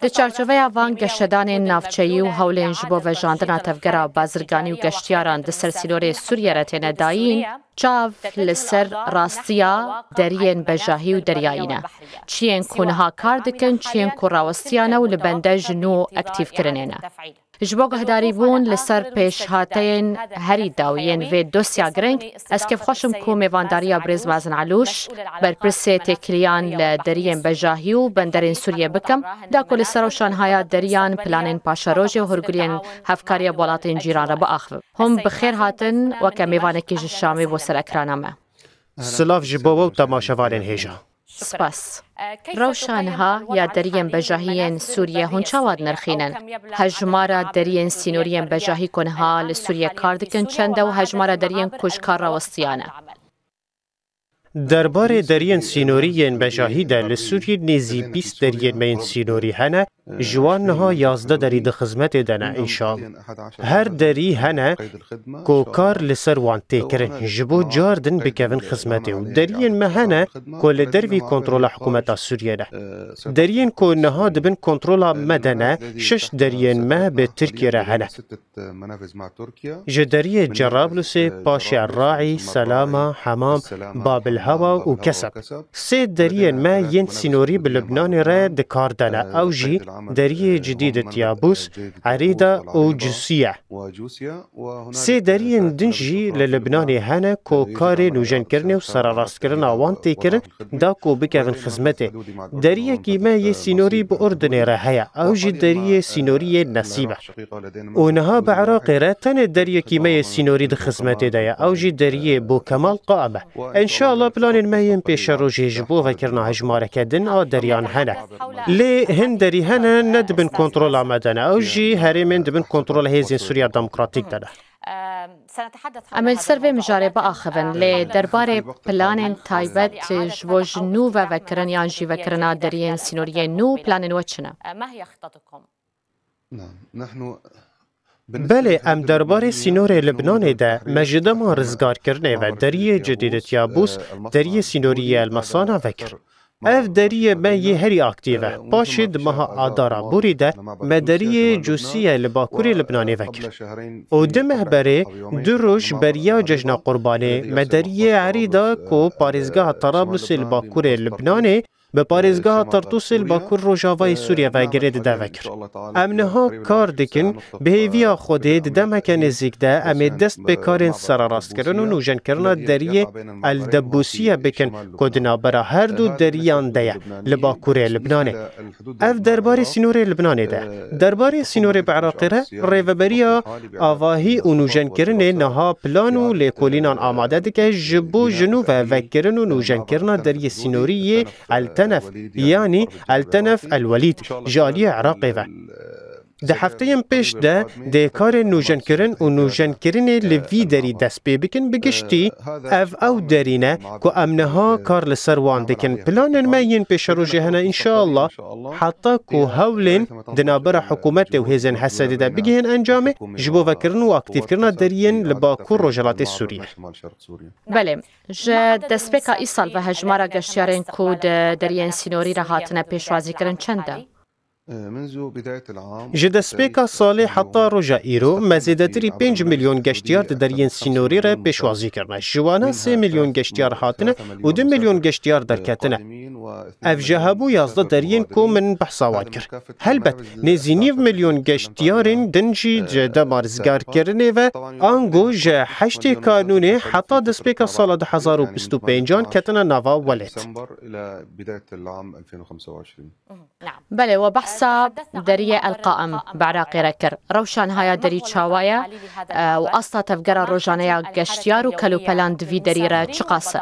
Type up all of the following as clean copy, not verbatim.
Di çarçoveya van geşedanên navçeyî û hewlên ji bo vejandina tevgera bazirganî û geştyaran di ser sînorê Sûriye re têne dayîn, çav li ser rastiya deriyên bejahî û deryayî ne. Çiyên ku niha kar dikin, çiyên ku rawistiyan e û li bende ji nû aktîvkirinê ne. Ji bo guhdarîbûn li ser pêşhateyên herî dawiyên vê dosya giring, ez kêfxweş im ku mêvandariya Birêz Mazen Elûş berpirsê têkiliyan li deriyên bejahî û benderên Sûriye bikim, da ku li ser rewşanhaya deriyan planên paşerojê û hûrgiliyên hevkariya welatên cîran re biaxivin. Hûn bi xêr hatin weke mêvanekî ji Şamê bo ser ekrana me. Silav ji bo we û temaşevanên hêja. Spas. Rewşanha ya deriyên bejahiyên Sûriye hûn çawa dinirxînin? Hejmara deriyên sînoriyên bejahî ku niha li Sûriye kar dikin çend e û hejmara deriyên ku ji kar rawistiyan e? Derbarê deriyên sînoriyên bejahî de li Sûriyê nêzî 20 deriyên me yên sînorî hene, ji wan niha 11 derî di xizmetê de ne îşal. Her derî hene ku kar li ser wan tê kirin ji bo car din bikevin xizmetê û deriyên me hene ku li dervî kontrola hikûmeta Sûriye ne. Deriyên ku niha dibin kontrola me de ne, 6 deriyên me bi Tirkiye re hene. Ji deriyê Cerablusê, Paşê Erraî, Selama, Hemam, Babil Hewa û Keseb. Sê deriyên me yên sînorî bi Lubnanê re di kar de ne, ew jî deriyê cidî di Tiyabûs, Erîda û Cûsiye. Sê deriyên din jî li Lubnanê hene ku karê nûjenkirinê û serarastkirina wan tê kirin da ku bikevin xizmetê. Deriyekî me yê sînorî bi Urdunê re heye, ew jî deriyê sînoriyê Nesîb e. û niha bi Iraqê re tenê deriyekî me yê sînorî di xizmetê de ye, ew jî deriyê Bokemal Qaem e. İnşallah planên me yên pêşerojê ji bo vekirina hejmareke din a deriyan hene. Lê hin derî hene ne dibin kontrola me de ne, ew jî herêmên dibin kontrola Hêzên Sûriya Demokratîk de ne. Em li ser vê mijarê biaxivin, lê derbarê planên taybet ji bo ji nû ve vekirin yan jî vekirina deriyên sînoriyên nû planên we çi ne? Belê em derbarê sînorê Libnanê de me ji dema rizgarkirinê ve deriyê cidî di Tiyabûs, deriyê sînoriyê Elmesana vekir. Ev deriyê me yê herî aktîv e. Paşê di meha Adara Borî de me deriyê Cûsiye li Bakurê Libnanê vekir. û di mehberê du roj beriya cejna Qurbanê me deriyê Erîda ku parêzgeha Tarablusê li Bakurê Libnanê bi parêzgeha Tartûsê li Bakur Rojavayê Sûriye vegirê dide vekir. Em niha kar dikin, bi hêviya Xwedê di demeke nêzik de em ê dest bi karên serarastkirin û nûjenkirina deriyê Eldebûsiyê bikin ku di navbera her du deriyan de ye li Bakurê Libnanê. Ev derbarê sînorê Libnanê de. Derbarê sînorê bi Iraqê re, rêveberiya avahî û nûjenkirinê niha plan û lêkolînan amade dike ji bo ji nû ve vekirin û nûjenkirina deriyê sînoriyê Eltenef, yanî Eltenef El-Welîd ji aliyê Iraqê ve. Di hefteyên pêş de dê karên nûjenkirin û nûjenkirinê li vî derî dest pê bikin bi giştî ev derî ne ku em niha kar li ser wan dikin. Planên me yên pêşerojê hene înşallah heta ku hewlên di navbera hikûmetê û hêzên Hesedê de bigihên encamê ji bo vekirin û aktîvkirina deriyên li Bakur Rojhilatê Sûriye. Belê, ji destpêka îsal ve hejmara geştyarên ku di deriyên sînorî re hatine pêşwazîkirin çend e? Ji destpêka salê heta roja îro me zêdetirî 5 milyon geştyar di deriyên sînorî re pêşwazî kirine. Ji wan 3 milyon geştyar hatine û 2 milyon geştyar derketine. Ev ji hebû 11 deriyên ku min behsa wan kir. Helbet nêzî nîv milyon geştyarên din jî ji dema rizgarkirinê ve ango ji heştê kanûnê heta destpêka sala 2025 ketine nava welêt. Belê we behsa deriyê Elqaem bi Iraqê re kir. Rewşanhaya derî çawa ye û asta tevgera rojaneya geştyar û kelûpelan di vî derî re çi qas e?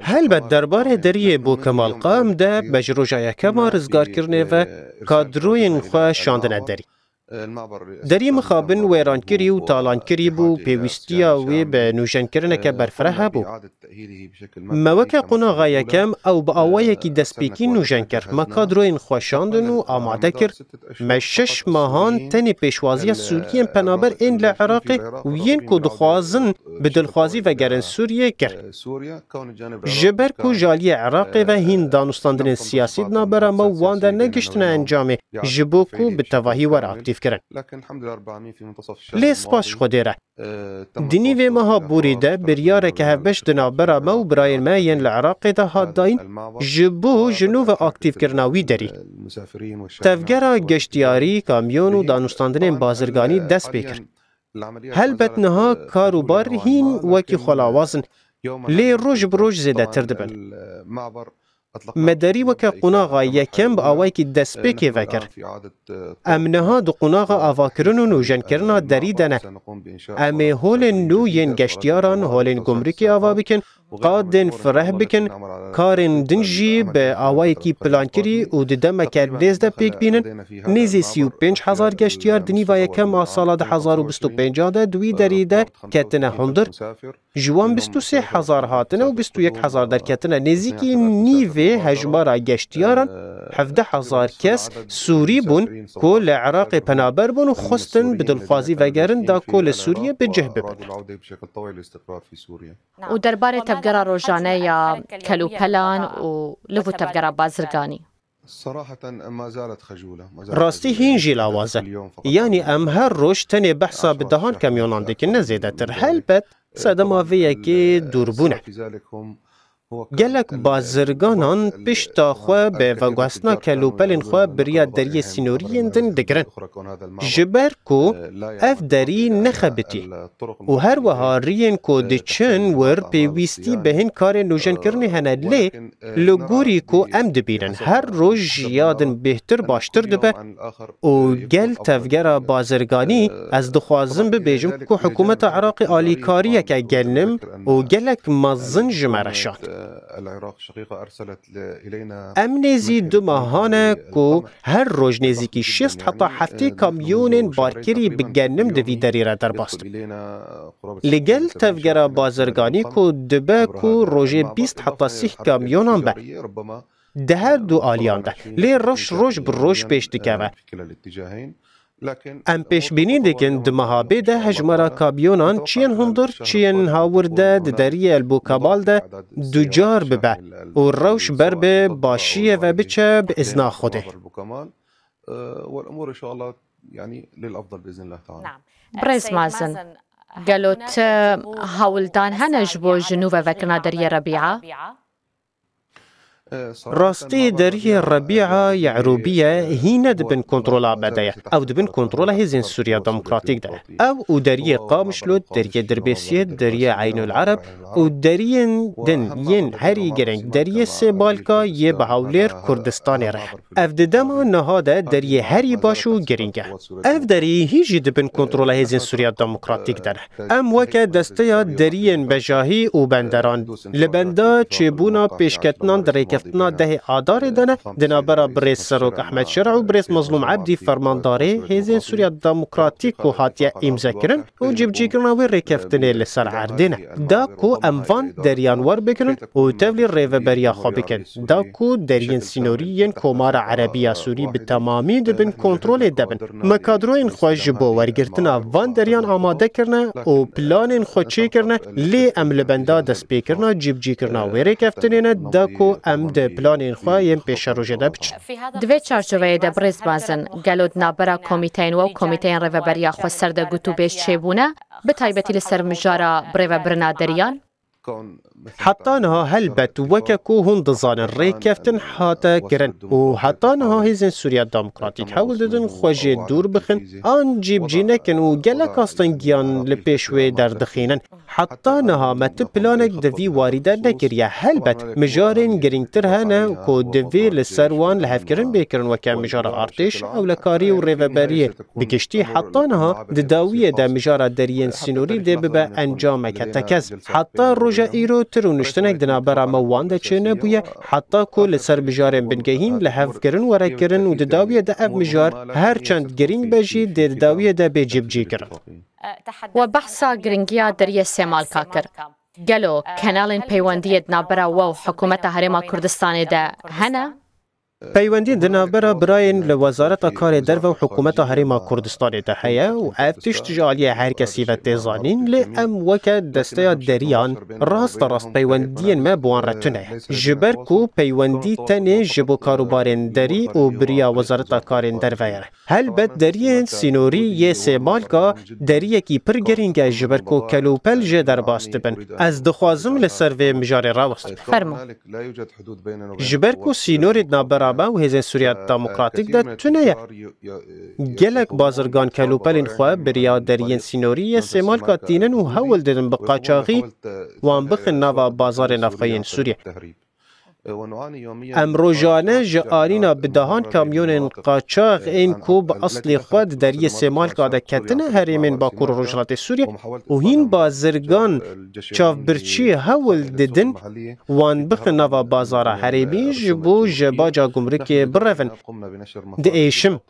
Helbet derbarê deriyê Bokemal Qaem de be ji roja yekema rizgarkirinê ve kadroyên xwe şandine derî. دەری مخابن وێرانکردی و تاڵانکردی بوو پێویستیە وێ بە نوژەنکردنەکە بەرفرە هەبوو. مەوەکە قۆناغا یەکەم ئەو بە ئاوایەکی دەستپێکی نوژەن کرد مە کادرۆین خۆشاندن و ئامادە کرد مە 6 ماهان تەنێ پێشوازیە سووریەن پەنابەر ئێن لە عێراقی و یەن کو دخوازن bi dilxwazî vegerin Sûriyê kir. Ji ber ku jaliyê Iraqê ve hîn danûstandinên siyasî di navbera me wan de negiştine encamê ji bo ku bi tevahî were aktiv kirin. Lê spas ji Xwedê re. Di nîvê meha Borî de biryareke hevbeş di navbera me û birayên me yên li Iraqê de hat dayîn ji bo ji nû ve aktivkirina wî derî. Tevgera geştiyarî, kamyon û danûstandinên bazirganî dest pê kir. Helbet niha kar û bar hîn wekî xwelawazin, lê roj bi roj zêdetir dibin. Me derî weke qonaxa yekem bi awayekî destpêkê vekir. Em niha di qonaxa avakirin û nûjenkirina derî de ne. Em ê holên nû yên geştiyaran, holên gumrukê ava bikin, qadên fireh bikin, karên din jî bi awayekî plankirî û di demeke lêz de pêk bînin. Nêzî 35,000 geştiyar di nîva yekem a sala 2025 de di wî derî de ketine hundir. Ji wan 23,000 hatine û 21,000 derketine. Nêzîkî nîvê hejmara geştiyaran 17,000 kes Sûrî bûn ku li Iraqê penaber bûn û xwestin bi dilxwazî vegerin da ku li Sûriyê bi cih bibin. û derbarê tevgera rojane ya kelûpelan û liv û tevgera bazirganî. Rastî hîn jî lawaz e. Yanî em her roj tenê behsa bi dehan kamyonan dikin ne zêdetir. Helbet sedema vê yekê dûrbûn e. Gelek bazirganan pişta xwe bi veguhestina kelûpelên xwe biriya deriyê sînoriyên din digirin. Ji ber ku ev derî nexebitî û her wiha riyên ku diçin wir pêwîstî bi hin karên nûjenkirinê hene lê li gorî ku em dibînin her roj jiya din bêhtir baştir dibe û gel tevgera bazirganî ez dixwazim bibêjim ku hikûmeta Iraqê alîkariyeke gelnim û gelek mezin ji me reşand. Em nêzî du mehan e ku her roj nêzîkî 6 heta 7 kamyonên barkirî bi genim di vî derî re derbas dibin. Li gel tevgera bazirganî ku dibe ku rojê 20 heta 30 kamyonan be. Di her du aliyan de. Lê roj bi roj pêş dikeve. Em pêşbînî dikin di mehabê de hejmara kamyonan çiyên hundir çiyên hawir de di deriyê Elbûkabal de ducar bibe û rewş ber bi başiyê ve biçe bi îzna Xwedê. Birêz Mazin, gelo te hewildan hene ji bo ji nû vevekirina deriyê Rebî'a? Rastî deriyê Rebî'a Ye'rûbîye hîne dibin kontrola me de ye. Ew dibin kontrola hêzên Sûriya Demokratîk de ye. Ew û deriyê Qamişlûd, deriyê Dirbêsiyê, deriyê Eynul Ereb û deriyên din yên herî gireng deriyê Sêbalka yê bi Hewlêr Kurdistanê re. Ev di dema niha de deriyê herî baş û giring e. Ev derî hîn jî dibin kontrola hêzên Sûriya Demokratîk de ne. Em weke desteya deriyên bejahî û benderan li benda çêbûna pêşketinan derêke Tina dehê adarê de ne di navbera Birêz Serok Ehmed Şerع û Birêz Mazlûm Ebdî fermandarê hêzên Sûriya Demokratîk ku hatiye îmzekirin û cibcîkirina wê rêkeftinê li ser erdê ne. Da ku em van deriyan werbikirin û tevlî rêveberiya xwe bikin. Da ku deriyên sînorî yên Komara Erebiya Sûrî bi temamî dibin kontrolê debin. Me kadroyên xwe ji bo wergirtina van deriyan amade kirine û planên xwe çêkirine lê em li benda destpêkirina cibcîkirina wê rêkeftinê ne da ku em di planên xwe yên pêşerojê de biçin. Di vê çarçoveyê de Birêz Mazin, gelo di navbera komîteyên we û komîteyên rêveberiya xwe serdegûtûbêj çêbûne, bi taybetî li ser mijara birêvebirina deriyan? Heta niha helbet weke ku hûn dizanin rêkeftin hate kirin û heta niha hêzên Sûriya Demokratîk hewl didin xwe jê dûr bixin an cîbcî nekin û gelek astengiyan li pêş wê derdixînin. Heta niha me ti planek di vî warî de nekiriye. Helbet mijarên girîngtir hene ku divê li ser wan li hevkirin bêkirin weke mijara artêş, ewlekarî û rêveberiyê. Bi giştî heta niha di dawiyê de mijara deriyên sînorî dê bibe encameke tekez. Heta roja îro زوتر و نشتنک دنابرا موان ده چه نبویه حتی که لسر بجارن بنگهین لحف کرن ورک کرن و دداویه ده اف مجار هر چند گرینگ بجی ده دداویه ده بجیب جی کرن. و بحثا گرنگیا دریه سیمال کاکر. گلو کنالین پیوندیت نابرا و حکومت هرما کردستان ده هنه؟ پیوندی دنابرا براین لوزارت کار در و حکومت هرما کردستان ده هیا و افتش تجالی هر کسی و تزانین لام وک دسته دریان راست پیوندین ما بوان رتنه جبر کو پیوندی تنه جبو کاروبارن دری و بریا وزارت کار در ویر هل بد دری سینوری ی سمال کا دری کی پر گرینگ جبر کو کلوپل ج در باست بن از دخوازم لسروی مجار راوست فرمو جبر کو سینوری دنابرا و هزین سوریه دموکراتیک ده تونه گلک بازرگان کلوپلین خواه بریا درین سینوری سیمال کاتینن و هول دیدن بقاچاقی وان بخن نوا بازار نفخین سوریه. امروزانه جارینا بدهان کامیون قاچاق این کوب اصلی خود دری سیمال کاده کتنه هریمین باکور روجلات سوریه و هین بازرگان چاف برچی هول دیدن وان بخ نوا بازار هریمی جبو جباجا گمرکی برفن ده ایشم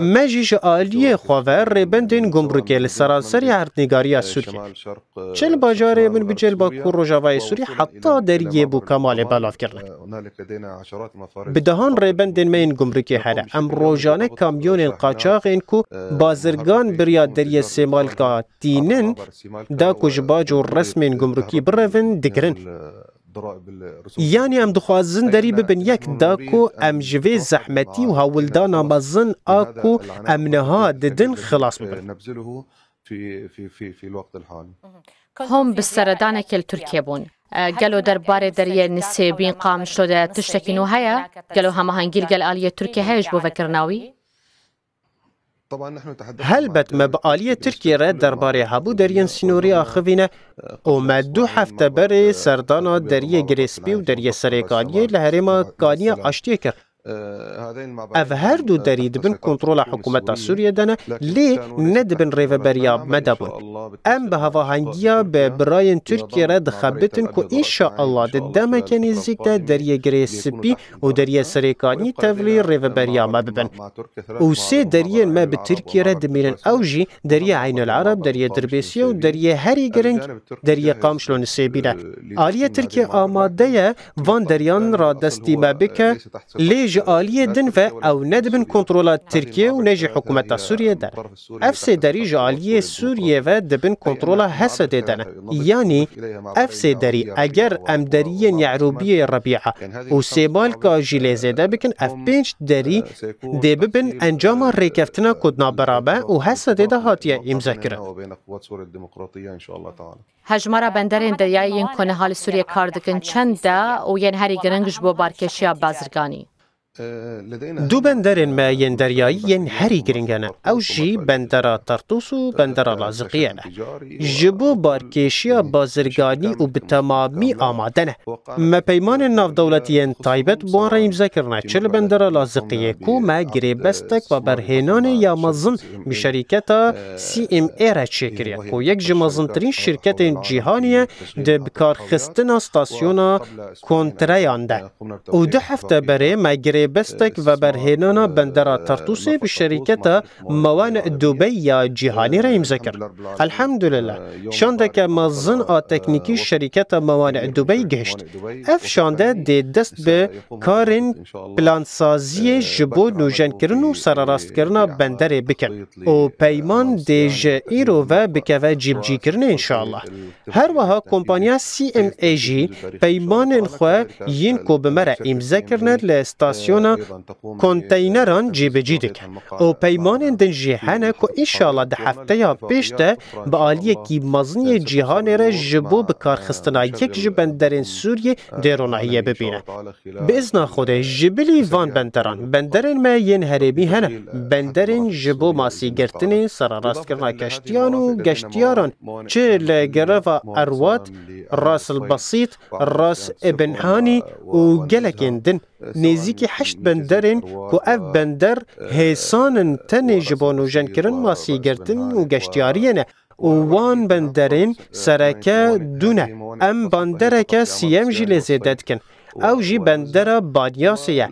مجی جالی خواهر ریبندین گمرکی لسرانسری هردنگاری سوریه چل باجاره من بجل باکور روجاوای سوریه حتی دریه بو کمال بلاف کردن. بدهان ریبندین مین گمرکی هره امروزانه کامیون قاچاق این کو بازرگان بریا دری سیمال کا تینن دا کجباج و رسمین گمرکی برون دگرن. یعنی ام دخوازن دری ببین یک دا کو ام جوی زحمتی و هاولدان آمازن آکو امنها ددن خلاص ببین. هم بسردانه کل ترکیه بون. گلو درباره دریه نسبین قام شده تشتكينو هيا گلو هماهنگیل گل آلیه ترکیه هیش بو فکرناوی؟ هل بت مبآلیه ترکیه را درباره هبو درین سینوری آخوینه و دو هفته بر سردانا دریه گریسپی و دریه سریکانیه لهرما کانیه آشتیه کرد. اف هر دو دری دبن کنترول حکومت سوریه دنه لی ندبن ریوبریا مدبون ام به هواهنگیا به براین ترکیه را دخبتن که انشاءالله ده مکانیزیک ده دریه گریسپی و دریه سریکانی تولی ریوبریا مببن و سه دریه ما به ترکیه را دمیرن اوجی دریه عین العرب دریه دربیسیه و دریه هری گرنگ دریه قامشلو نسیبینه آلیه ترکیه آماده وان دریان را دستی مبکه لی جالیه دن و او ندبن کنترولات ترکیه و نجی حکومت سوریه در. افس دری جالیه سوریه و دبن کنترولا حسد دنه. یعنی افس دری اگر ام دریه یعروبیه ربیعه و سیبال که جیلیزه ده بکن اف پنج دری ده ببن انجام ریکفتنا کدنا برابه و حسد ده هاتیه امزا کرن. هجمارا بندرین دریایی کنه حال سوریه کاردکن چنده و ین هری گرنگش بو بارکشیا بازرگانی. دو بندرین ما ین دریایی ین هری گرنگانه او جی بندرا ترطوس و بندرا لازقیه نه جبو بارکشیا بازرگانی و بتمامی آمادنه ما پیمان ناف دولتی ین تایبت بوان را امزا کرنه چل بندرا لازقیه کو ما گریبستک و برهنان یا مزن بشرکتا CMA را چه کریه کو یک جمازن ترین شرکت جیهانیه ده بکار خستنا ستاسیونا کنتریان ده او ده هفته بره ما بستك و برهنانا بندرا ترطوسي بشركة موانئ دبي يا جيهاني را يمذكر. الحمد لله شاندك مزن تكنيكي شركة موانئ دبي گشت. اف شانده دي دست بكارن پلانسازي جبو نوجن کرن و سرراست کرنا بندر بکن. و پیمان دي جائرو و بكوا جيب جي کرن انشاءالله. هر وها کمپانیا CMAG پیمان خواه ين کو بمرا امذكرنا لستاسيون کنتینران جیبجی دکن و پیمان دن جیهانه که انشاءالله ده هفته یا پیشته با آلیه کی مزنی جیهانه را جبو بکار خستنا یک جبندرین سوریه دیروناییه ببینه. بإذن خوده جبلی وان بندرین ما ین هربی هنه بندرین جبو ماسی گرتنی سراراست کرنا گشتیان و گشتیاران چه لگرفا اروات راس البسيط راس ابن هاني و گلکن دن نزیکی 8 بندرین که اف بندر هیسان تنی جبانو جن کرن ماسی گرتن و گشتیاری نه و وان بندرین سرکه دونه ام بندرکه سیم جی لزیدت کن او جی بندر بانیاسیه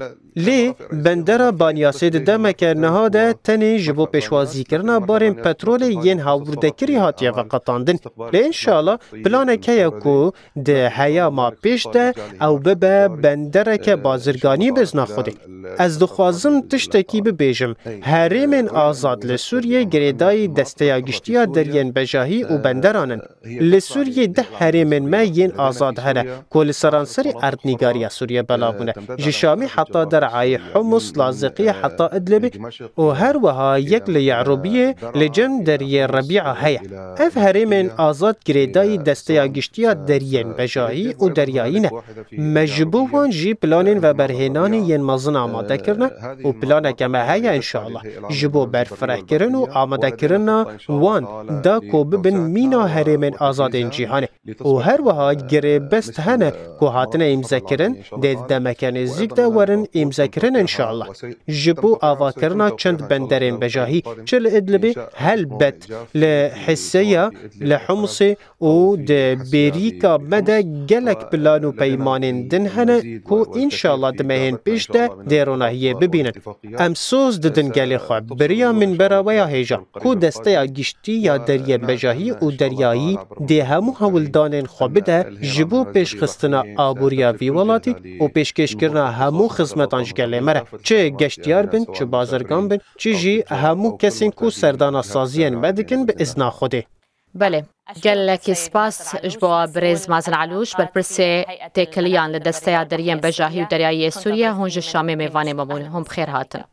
لی بندر بانیاسی ده مکه نهاده تنی جبو پیشوازی کرنا بارین پترول ین هاورده کری هاتیه و قطاندن لی انشاءالله پلانه که کو ده هیا ما پیش ده او ببه بندره که بازرگانی بزنا خوده از دخوازم تشتکی ببیجم حریم آزاد لسوریه گریدای دسته گشتیا درین بجاهی و بندرانن لسوریه ده حریم ما ین آزاد هره کل سرانسری اردنگاری سوریه بلابونه جشامی حتی در عای حمص لازقیه حتی ادلبی و هر وها یک لیعروبیه لجن دریه ربیعه هیا اف حریم آزاد گریدای دسته گشتیا درین بجاهی و دریایینه مجبوان جی پلانین و برهنان ین مزن آماده کرنه و پلانه که ما هیا انشاءالله جبو برفره کرن و آماده کرن وان دا کو ببن مینا حریم آزاد این جیهانه و هر وها گره بست هنه که هاتنه امزا کرن دید دمکن زیگ دا ورن امزا کرن انشاءالله جبو آوا کرنا چند بندرین بجاهی چل ادلبی هل بت لحسیه لحمصی و ده بیریکا مده گلک پلانو پیمانین دن هنه که انشاءالله دمهن پیش ده دیرونهیه ببینن امسوز ددن گلی خواه بریا من براویا هیجا که دسته گشتی یا دریه بجاهی و دریایی ده همو هولدانین خواه بده جبو پیش خستنا آبوریا وی ولاتی و پیشکش کرنا همو خدمتانش گله مره چه گشتیار بن چه بازرگان بن چه جی همو کسین کو سردانا سازین مدکن به ازنا خوده بله گلک سپاس جبوا برز مازن علوش برپرسه تکلیان لدسته درین بجاهی و دریایی سوریه هنج شامی میوانه ممون هم بخیر هاتن